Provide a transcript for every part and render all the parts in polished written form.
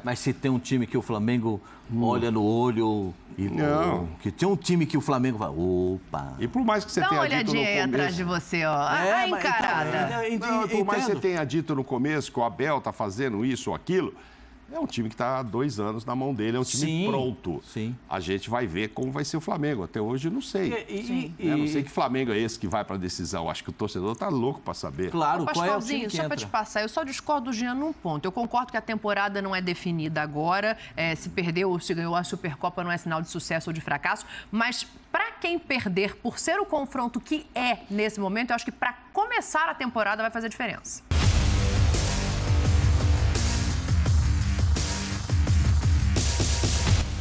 Mas se tem um time que o Flamengo olha no olho e que tem um time que o Flamengo vai, opa. E por mais que você tenha dito no começo... Dá uma olhadinha aí atrás de você, ó. A encarada. Por mais que você tenha dito no começo que o Abel tá fazendo isso ou aquilo, é um time que está há 2 anos na mão dele, é um time pronto. Sim. A gente vai ver como vai ser o Flamengo. Até hoje, não sei. Não sei que Flamengo é esse que vai para a decisão. Acho que o torcedor está louco para saber. Claro, qual é o time que só para te passar, eu só discordo do Jean num ponto. Eu concordo que a temporada não é definida agora. Se perdeu ou se ganhou a Supercopa não é sinal de sucesso ou de fracasso. Mas para quem perder, por ser o confronto que é nesse momento, eu acho que para começar a temporada vai fazer diferença.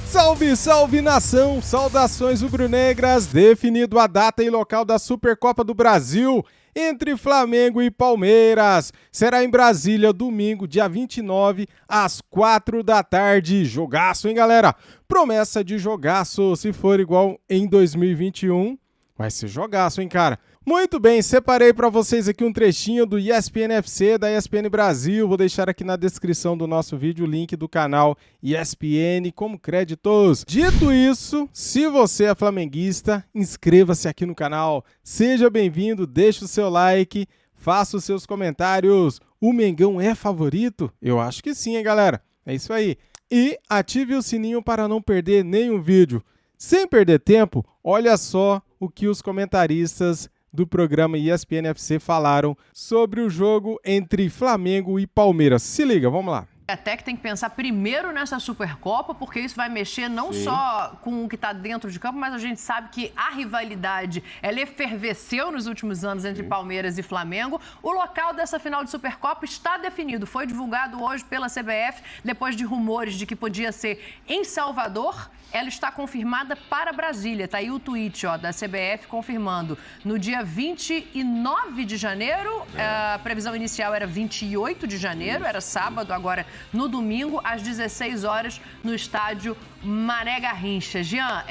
Salve, salve nação! Saudações rubro-negras! Definido a data e local da Supercopa do Brasil entre Flamengo e Palmeiras. Será em Brasília, domingo, dia 29, às 4 da tarde. Jogaço, hein, galera? Promessa de jogaço. Se for igual em 2021, vai ser jogaço, hein, cara? Muito bem, separei para vocês aqui um trechinho do ESPN FC, da ESPN Brasil. Vou deixar aqui na descrição do nosso vídeo o link do canal ESPN como créditos. Dito isso, se você é flamenguista, inscreva-se aqui no canal. Seja bem-vindo, deixe o seu like, faça os seus comentários. O Mengão é favorito? Eu acho que sim, hein, galera? É isso aí. E ative o sininho para não perder nenhum vídeo. Sem perder tempo, olha só o que os comentaristas do programa ESPN FC falaram sobre o jogo entre Flamengo e Palmeiras. Se liga, vamos lá. Até que tem que pensar primeiro nessa Supercopa, porque isso vai mexer não só com o que está dentro de campo, mas a gente sabe que a rivalidade, ela efervesceu nos últimos anos entre Palmeiras e Flamengo. O local dessa final de Supercopa está definido, foi divulgado hoje pela CBF, depois de rumores de que podia ser em Salvador. Ela está confirmada para Brasília. Tá aí o tweet da CBF confirmando. No dia 29 de janeiro, a previsão inicial era 28 de janeiro, era sábado, agora no domingo, às 16 horas, no estádio Mané Garrincha. Jean,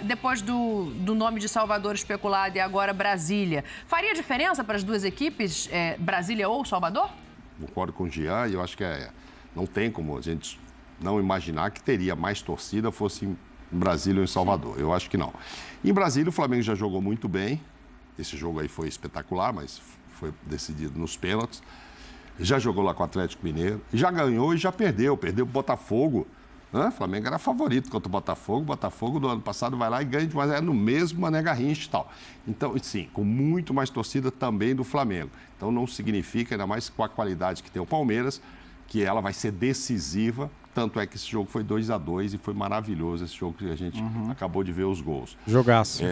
depois do nome de Salvador especulado e agora Brasília, faria diferença para as duas equipes, Brasília ou Salvador? Concordo com o Jean e eu acho que não tem como a gente não imaginar que teria mais torcida fosse em Brasília ou em Salvador. Eu acho que não. Em Brasília, o Flamengo já jogou muito bem. Esse jogo aí foi espetacular, mas foi decidido nos pênaltis. Já jogou lá com o Atlético Mineiro. Já ganhou e já perdeu. Perdeu o Botafogo. O Flamengo era favorito contra o Botafogo. O Botafogo do ano passado vai lá e ganha, mas é no mesmo Mané Garrincha e tal. Então, sim, com muito mais torcida também do Flamengo. Então, não significa, ainda mais com a qualidade que tem o Palmeiras, que ela vai ser decisiva. Tanto é que esse jogo foi 2-2 e foi maravilhoso esse jogo que a gente acabou de ver os gols. Jogaço.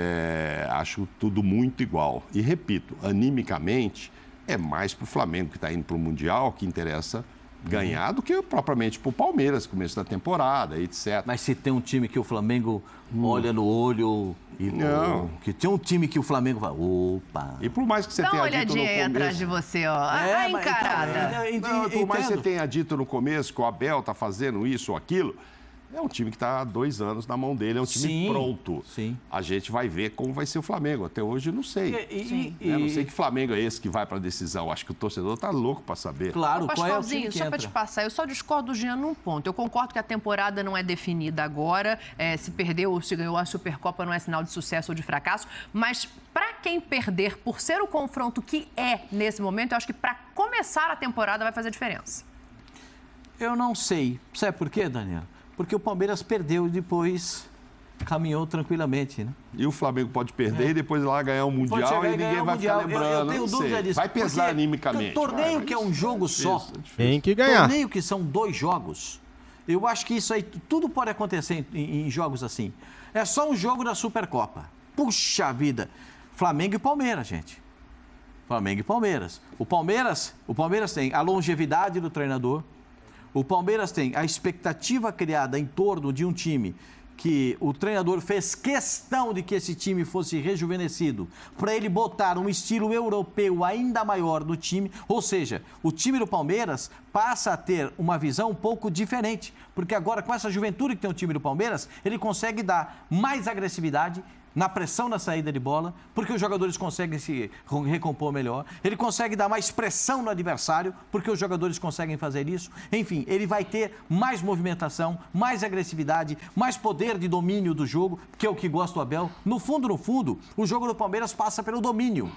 Acho tudo muito igual. E repito, animicamente, é mais para o Flamengo que está indo para o Mundial que interessa ganhar do que propriamente para o Palmeiras, começo da temporada, etc. Mas se tem um time que o Flamengo olha no olho e que tem um time que o Flamengo vai, opa. E por mais que você tenha dito no começo... Dá uma olhadinha aí atrás de você, ó. A encarada. Por mais que você tenha dito no começo que o Abel está fazendo isso ou aquilo, é um time que está há 2 anos na mão dele, é um time pronto. Sim. A gente vai ver como vai ser o Flamengo. Até hoje, não sei. Não sei que Flamengo é esse que vai para a decisão. Acho que o torcedor está louco para saber. Claro, qual é o time que só para te passar, eu só discordo do Jean num ponto. Eu concordo que a temporada não é definida agora. Se perdeu ou se ganhou a Supercopa não é sinal de sucesso ou de fracasso. Mas para quem perder, por ser o confronto que é nesse momento, eu acho que para começar a temporada vai fazer diferença. Eu não sei. Sabe por quê, Daniel? Porque o Palmeiras perdeu e depois caminhou tranquilamente, né? E o Flamengo pode perder e depois lá ganhar o Mundial e ninguém vai ficar lembrando. Eu tenho dúvida disso. Vai pesar animicamente. Torneio que é um jogo só. Tem que ganhar. Torneio que são 2 jogos. Eu acho que isso aí, tudo pode acontecer em jogos assim. É só um jogo da Supercopa. Puxa vida. Flamengo e Palmeiras, gente. Flamengo e Palmeiras. O Palmeiras tem a longevidade do treinador. O Palmeiras tem a expectativa criada em torno de um time que o treinador fez questão de que esse time fosse rejuvenescido para ele botar um estilo europeu ainda maior no time. Ou seja, o time do Palmeiras passa a ter uma visão um pouco diferente, porque agora com essa juventude que tem o time do Palmeiras, ele consegue dar mais agressividade, na pressão na saída de bola, porque os jogadores conseguem se recompor melhor. Ele consegue dar mais pressão no adversário, porque os jogadores conseguem fazer isso. Enfim, ele vai ter mais movimentação, mais agressividade, mais poder de domínio do jogo, que é o que gosta o Abel. No fundo, o jogo do Palmeiras passa pelo domínio.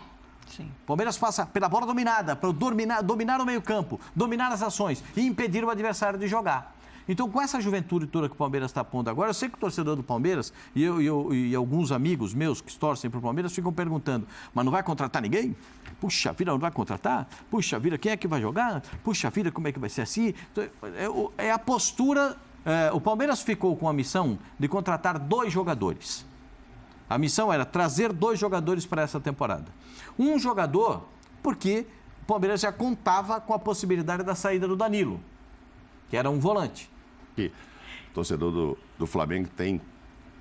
Sim. O Palmeiras passa pela bola dominada, para dominar o meio-campo, dominar as ações e impedir o adversário de jogar. Então, com essa juventude toda que o Palmeiras está pondo agora, eu sei que o torcedor do Palmeiras e alguns amigos meus que torcem para o Palmeiras ficam perguntando, mas não vai contratar ninguém? Puxa vida, não vai contratar? Puxa vida, quem é que vai jogar? Puxa vida, como é que vai ser assim? É a postura... o Palmeiras ficou com a missão de contratar 2 jogadores. A missão era trazer 2 jogadores para essa temporada. Um jogador, porque o Palmeiras já contava com a possibilidade da saída do Danilo, que era um volante. O torcedor do Flamengo tem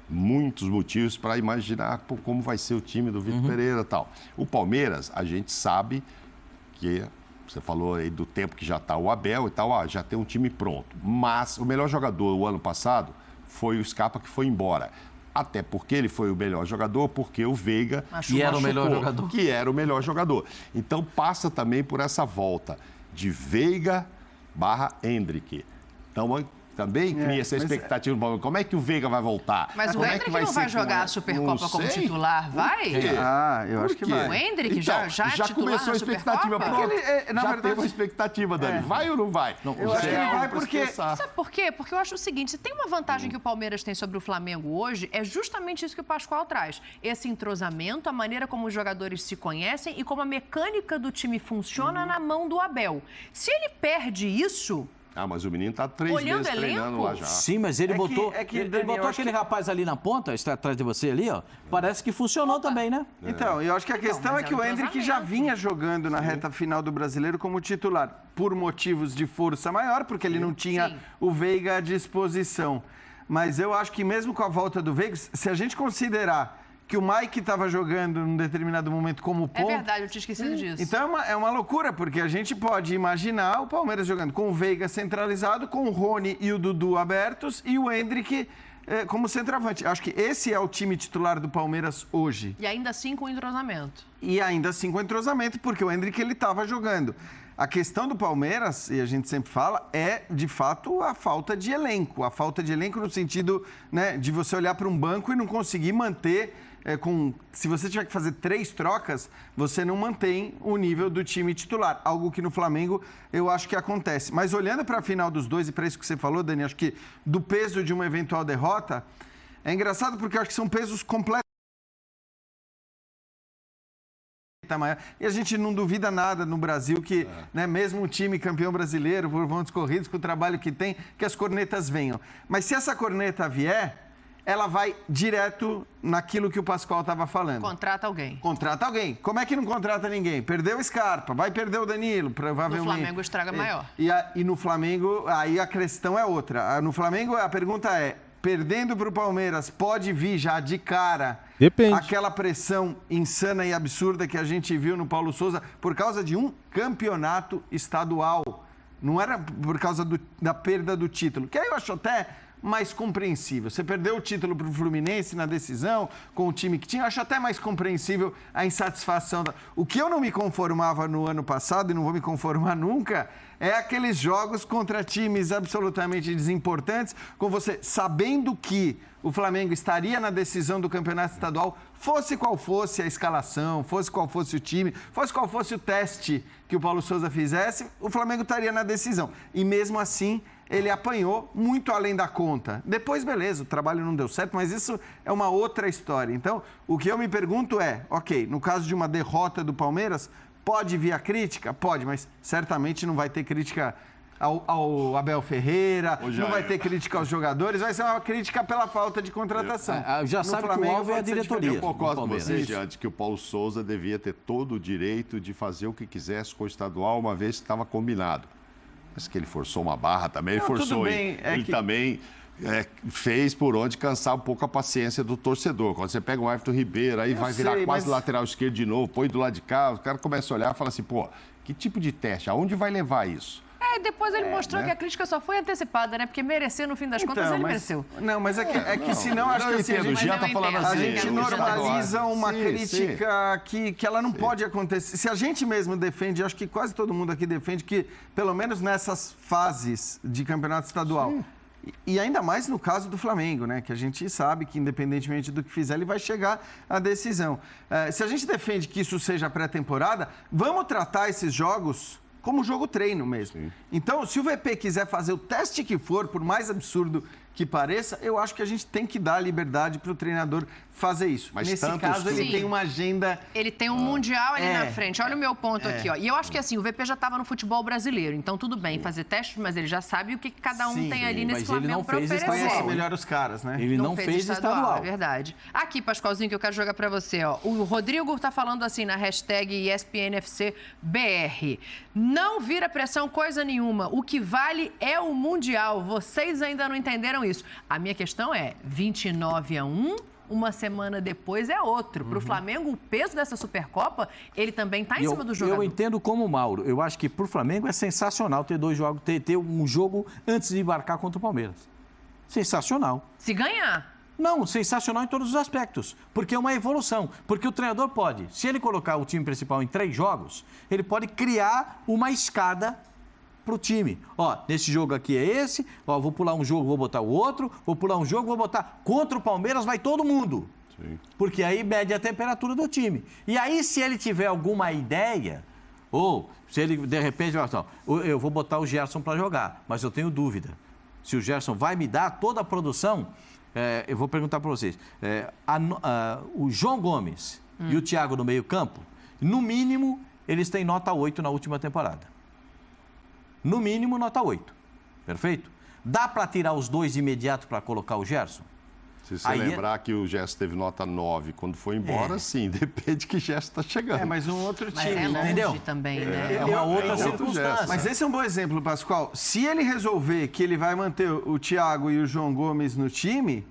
muitos motivos para imaginar como vai ser o time do Vitor Pereira e tal. O Palmeiras, a gente sabe que, você falou aí do tempo que já está o Abel e tal, já tem um time pronto. Mas o melhor jogador o ano passado foi o Scarpa, que foi embora. Até porque ele foi o melhor jogador, porque o Veiga que era o melhor jogador. Que era o melhor jogador. Então passa também por essa volta de Veiga / Hendrick. Então também cria essa expectativa no Palmeiras. Como é que o Veiga vai voltar? Mas o Hendrick não vai jogar a Supercopa como titular, vai? Eu acho que vai. O Hendrick então, já começou a expectativa. Porque ele, na verdade, teve uma expectativa, Dani. Vai ou não vai? Eu acho que ele vai porque... Sabe por quê? Porque eu acho o seguinte, se tem uma vantagem que o Palmeiras tem sobre o Flamengo hoje, é justamente isso que o Pascoal traz. Esse entrosamento, a maneira como os jogadores se conhecem e como a mecânica do time funciona na mão do Abel. Se ele perde isso... mas o menino está 3 meses treinando lá já. Sim, mas ele botou, ele botou aquele rapaz ali na ponta, está atrás de você ali, ó. Parece que funcionou também, né? Então, eu acho que a questão é que o Hendrick já vinha jogando na reta final do Brasileiro como titular, por motivos de força maior, porque ele não tinha o Veiga à disposição. Mas eu acho que mesmo com a volta do Veiga, se a gente considerar que o Mike estava jogando num determinado momento como ponta... É verdade, eu tinha esquecido disso. Então é uma loucura, porque a gente pode imaginar o Palmeiras jogando com o Veiga centralizado, com o Rony e o Dudu abertos e o Hendrick como centroavante. Acho que esse é o time titular do Palmeiras hoje. E ainda assim com entrosamento. E ainda assim com entrosamento, porque o Hendrick ele estava jogando. A questão do Palmeiras, e a gente sempre fala, é, de fato, a falta de elenco. A falta de elenco no sentido, né, de você olhar para um banco e não conseguir manter... se você tiver que fazer 3 trocas, você não mantém o nível do time titular. Algo que no Flamengo eu acho que acontece. Mas olhando para a final dos dois, e para isso que você falou, Dani, acho que do peso de uma eventual derrota, é engraçado porque eu acho que são pesos completamente... E a gente não duvida nada no Brasil que, né, mesmo um time campeão brasileiro, por pontos corridos, com o trabalho que tem, que as cornetas venham. Mas se essa corneta vier... ela vai direto naquilo que o Pascoal estava falando. Contrata alguém. Contrata alguém. Como é que não contrata ninguém? Perdeu o Scarpa, vai perder o Danilo, provavelmente. No Flamengo estraga maior. E no Flamengo, aí a questão é outra. No Flamengo, a pergunta é, perdendo para o Palmeiras, pode vir já de cara... Depende. Aquela pressão insana e absurda que a gente viu no Paulo Souza por causa de um campeonato estadual. Não era por causa da perda do título. Que aí eu acho até... mais compreensível. Você perdeu o título para o Fluminense na decisão, com o time que tinha, eu acho até mais compreensível a insatisfação. O que eu não me conformava no ano passado, e não vou me conformar nunca, é aqueles jogos contra times absolutamente desimportantes, com você sabendo que o Flamengo estaria na decisão do campeonato estadual, fosse qual fosse a escalação, fosse qual fosse o time, fosse qual fosse o teste que o Paulo Souza fizesse, o Flamengo estaria na decisão. E mesmo assim, ele apanhou muito além da conta. Depois, beleza, o trabalho não deu certo, mas isso é uma outra história. Então, o que eu me pergunto é, ok, no caso de uma derrota do Palmeiras, pode vir a crítica? Pode, mas certamente não vai ter crítica ao Abel Ferreira, não vai ter crítica aos jogadores, vai ser uma crítica pela falta de contratação. Já sabe que o alvo é a diretoria. Eu concordo com você, Diante, que o Paulo Souza devia ter todo o direito de fazer o que quisesse com o estadual, uma vez que estava combinado. Mas que ele forçou uma barra também, não, forçou. Bem, ele também fez por onde cansar um pouco a paciência do torcedor. Quando você pega o Everton Ribeiro, aí vai virar quase lateral esquerdo de novo, põe do lado de cá, o cara começa a olhar e fala assim, pô, que tipo de teste? Aonde vai levar isso? Depois ele mostrou que a crítica só foi antecipada, né? Porque merecer, no fim das contas, ele mereceu. Não, mas é que senão acho que assim, a gente normaliza uma crítica que ela não pode acontecer. Se a gente mesmo defende, acho que quase todo mundo aqui defende que, pelo menos nessas fases de campeonato estadual, e ainda mais no caso do Flamengo, né? Que a gente sabe que, independentemente do que fizer, ele vai chegar à decisão. Se a gente defende que isso seja pré-temporada, vamos tratar esses jogos como jogo treino mesmo. Sim. Então, se o VP quiser fazer o teste que for, por mais absurdo que pareça, eu acho que a gente tem que dar liberdade para o treinador fazer isso. Mas nesse caso, ele tem uma agenda... Ele tem um mundial ali na frente. Olha o meu ponto aqui, ó. E eu acho que assim, o VP já estava no futebol brasileiro, então tudo bem fazer testes, mas ele já sabe o que cada um tem ali nesse Flamengo para oferecer. Ele conhece melhor os caras, né? Ele não fez estadual. É verdade. Aqui, Pascoalzinho, que eu quero jogar para você, ó. O Rodrigo tá falando assim na hashtag ESPNFCBR. Não vira pressão coisa nenhuma. O que vale é o mundial. Vocês ainda não entenderam isso. A minha questão é 29-1, uma semana depois é outro. Para o Flamengo, o peso dessa Supercopa, ele também está em cima do jogador. Eu entendo como o Mauro. Eu acho que para o Flamengo é sensacional ter dois jogos, ter um jogo antes de embarcar contra o Palmeiras. Sensacional. Se ganhar. Não, sensacional em todos os aspectos, porque é uma evolução. Porque o treinador pode, se ele colocar o time principal em 3 jogos, ele pode criar uma escada para o time. Ó, nesse jogo aqui é esse, ó, vou pular um jogo, vou botar o outro, vou pular um jogo, vou botar... Contra o Palmeiras vai todo mundo. Sim. Porque aí mede a temperatura do time. E aí, se ele tiver alguma ideia, ou se ele, de repente, eu vou botar o Gerson para jogar, mas eu tenho dúvida. Se o Gerson vai me dar toda a produção, eu vou perguntar para vocês. O João Gomes e o Thiago no meio-campo, no mínimo, eles têm nota 8 na última temporada. No mínimo, nota 8. Perfeito? Dá para tirar os dois de imediato para colocar o Gerson? Se você lembrar que o Gerson teve nota 9 quando foi embora, sim, depende que Gerson está chegando. Mas um outro time, né? Entendeu? Também, né? É uma outra circunstância. Mas esse é um bom exemplo, Pascoal. Se ele resolver que ele vai manter o Thiago e o João Gomes no time,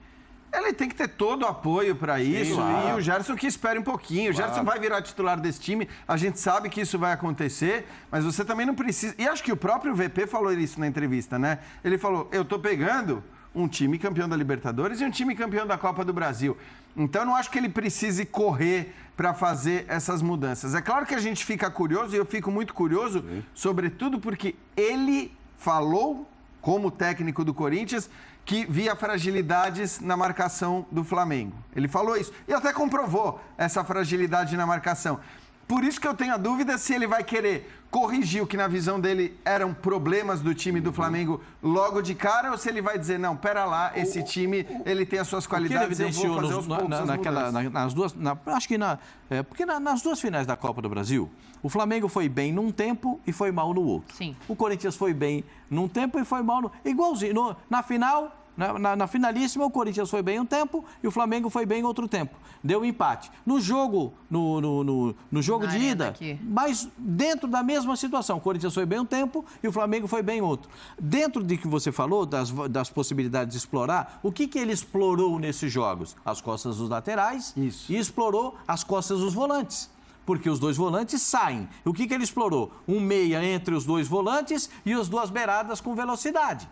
ele tem que ter todo o apoio para isso. Claro. E o Gerson que espere um pouquinho. Claro. O Gerson vai virar titular desse time. A gente sabe que isso vai acontecer, mas você também não precisa... E acho que o próprio VP falou isso na entrevista, né? Ele falou, eu tô pegando um time campeão da Libertadores e um time campeão da Copa do Brasil. Então, eu não acho que ele precise correr para fazer essas mudanças. É claro que a gente fica curioso, e eu fico muito curioso, sobretudo porque ele falou, como técnico do Corinthians, que via fragilidades na marcação do Flamengo. Ele falou isso e até comprovou essa fragilidade na marcação. Por isso que eu tenho a dúvida se ele vai querer corrigir o que na visão dele eram problemas do time do Flamengo logo de cara, ou se ele vai dizer, não, pera lá, esse time, ele tem as suas qualidades, eu vou fazer aos poucos nas duas, acho que porque nas duas finais da Copa do Brasil, o Flamengo foi bem num tempo e foi mal no outro. Sim. O Corinthians foi bem num tempo e foi mal no... Igualzinho, na final... Na finalíssima, o Corinthians foi bem um tempo e o Flamengo foi bem outro tempo. Deu um empate. No jogo, no jogo de ida, mas dentro da mesma situação. O Corinthians foi bem um tempo e o Flamengo foi bem outro. Dentro de que você falou, das possibilidades de explorar, o que ele explorou nesses jogos? As costas dos laterais. Isso. E explorou as costas dos volantes. Porque os dois volantes saem. O que ele explorou? Um meia entre os dois volantes e as duas beiradas com velocidade.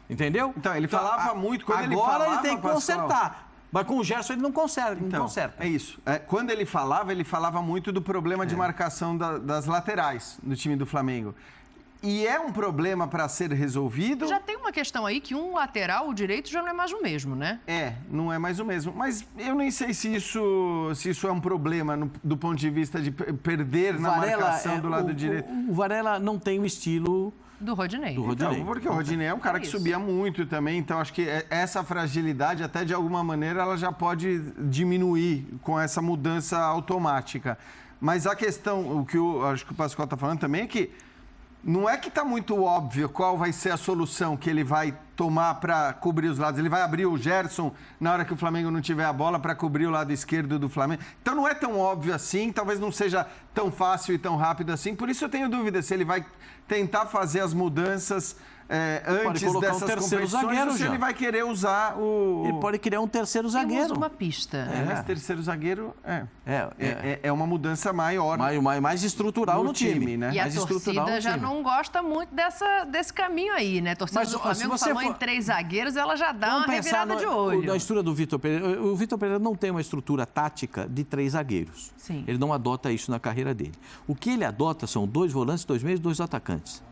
Entendeu? Então, ele falava muito... Quando agora ele tem que consertar. Mas com o Gerson ele não conserta. Então, é isso. Quando ele falava muito do problema de marcação das laterais do time do Flamengo. E é um problema para ser resolvido... Já tem uma questão aí que um lateral, o direito, já não é mais o mesmo, né? Não é mais o mesmo. Mas eu nem sei se isso é um problema do ponto de vista de perder na marcação do lado direito. O Varela não tem o estilo... Do Rodinei. Então, porque o Rodinei é um cara que subia muito também, então acho que essa fragilidade, até de alguma maneira, ela já pode diminuir com essa mudança automática. Mas a questão, acho que o Pascoal está falando também, é que não é que está muito óbvio qual vai ser a solução que ele vai tomar para cobrir os lados. Ele vai abrir o Gerson na hora que o Flamengo não tiver a bola para cobrir o lado esquerdo do Flamengo. Então não é tão óbvio assim, talvez não seja tão fácil e tão rápido assim. Por isso eu tenho dúvida se ele vai tentar fazer as mudanças antes colocar um dessas terceiro competições, zagueiro, ou se já. ele vai querer usar o... Ele pode criar um terceiro Temos zagueiro. uma pista. Mas terceiro zagueiro É é uma mudança maior mais estrutural no time, né? E a mais estrutural torcida no já time. não gosta muito desse caminho aí, né? A torcida Mas, do ó, se Flamengo você falou for- em 3 zagueiros, ela já dá uma revirada de Na olho. estrutura do Vitor Pereira. O Vitor Pereira não tem uma estrutura tática de 3 zagueiros. Sim. Ele não adota isso na carreira dele. O que ele adota são 2 volantes, 2 meios e 2 atacantes.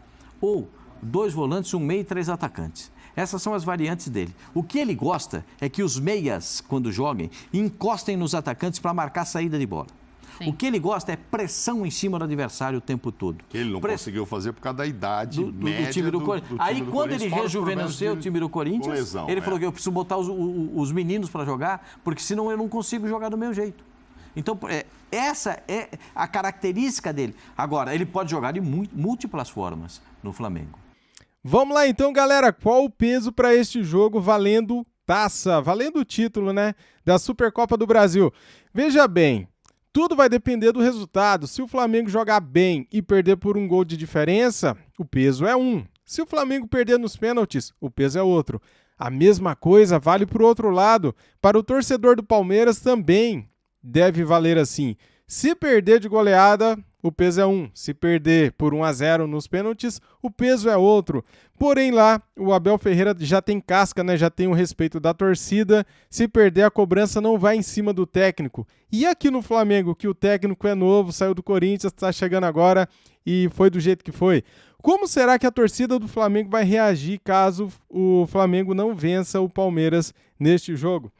Ou 2 volantes, 1 meio e 3 atacantes. Essas são as variantes dele. O que ele gosta é que os meias, quando joguem, encostem nos atacantes para marcar a saída de bola. Sim. O que ele gosta é pressão em cima do adversário o tempo todo. Que ele não conseguiu fazer por causa da idade do média time do Corinthians. time Aí, do quando Corinthians, ele fora os rejuvenesceu o problemas time do Corinthians, com lesão, ele falou que eu preciso botar os meninos para jogar, porque senão eu não consigo jogar do meu jeito. Então, essa é a característica dele. Agora, ele pode jogar de múltiplas formas no Flamengo. Vamos lá então, galera. Qual o peso para este jogo valendo taça, valendo o título, né, da Supercopa do Brasil? Veja bem, tudo vai depender do resultado. Se o Flamengo jogar bem e perder por um gol de diferença, o peso é 1. Se o Flamengo perder nos pênaltis, o peso é outro. A mesma coisa vale para o outro lado. Para o torcedor do Palmeiras também deve valer assim. Se perder de goleada, o peso é 1. Se perder por 1-0 nos pênaltis, o peso é outro. Porém lá, o Abel Ferreira já tem casca, né? Já tem o respeito da torcida. Se perder, a cobrança não vai em cima do técnico. E aqui no Flamengo, que o técnico é novo, saiu do Corinthians, está chegando agora e foi do jeito que foi. Como será que a torcida do Flamengo vai reagir caso o Flamengo não vença o Palmeiras neste jogo?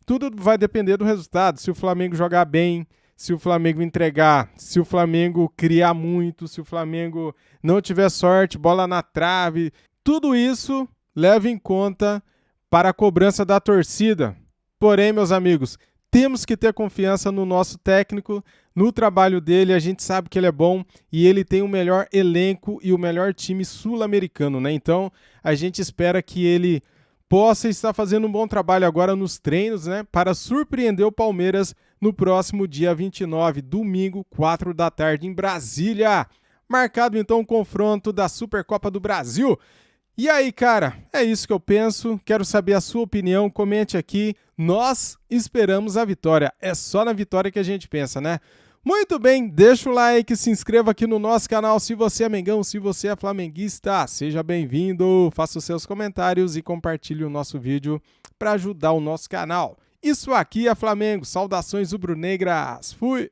Tudo vai depender do resultado. Se o Flamengo jogar bem, se o Flamengo entregar, se o Flamengo criar muito, se o Flamengo não tiver sorte, bola na trave, tudo isso leva em conta para a cobrança da torcida. Porém, meus amigos, temos que ter confiança no nosso técnico, no trabalho dele. A gente sabe que ele é bom e ele tem o melhor elenco e o melhor time sul-americano, né? Então, a gente espera que ele possa estar fazendo um bom trabalho agora nos treinos, né, para surpreender o Palmeiras no próximo dia 29, domingo, 4 da tarde, em Brasília. Marcado então o confronto da Supercopa do Brasil. E aí, cara, é isso que eu penso. Quero saber a sua opinião, comente aqui. Nós esperamos a vitória. É só na vitória que a gente pensa, né? Muito bem, deixa o like, se inscreva aqui no nosso canal se você é mengão, se você é flamenguista. Seja bem-vindo, faça os seus comentários e compartilhe o nosso vídeo para ajudar o nosso canal. Isso aqui é Flamengo, saudações rubro-negras, fui!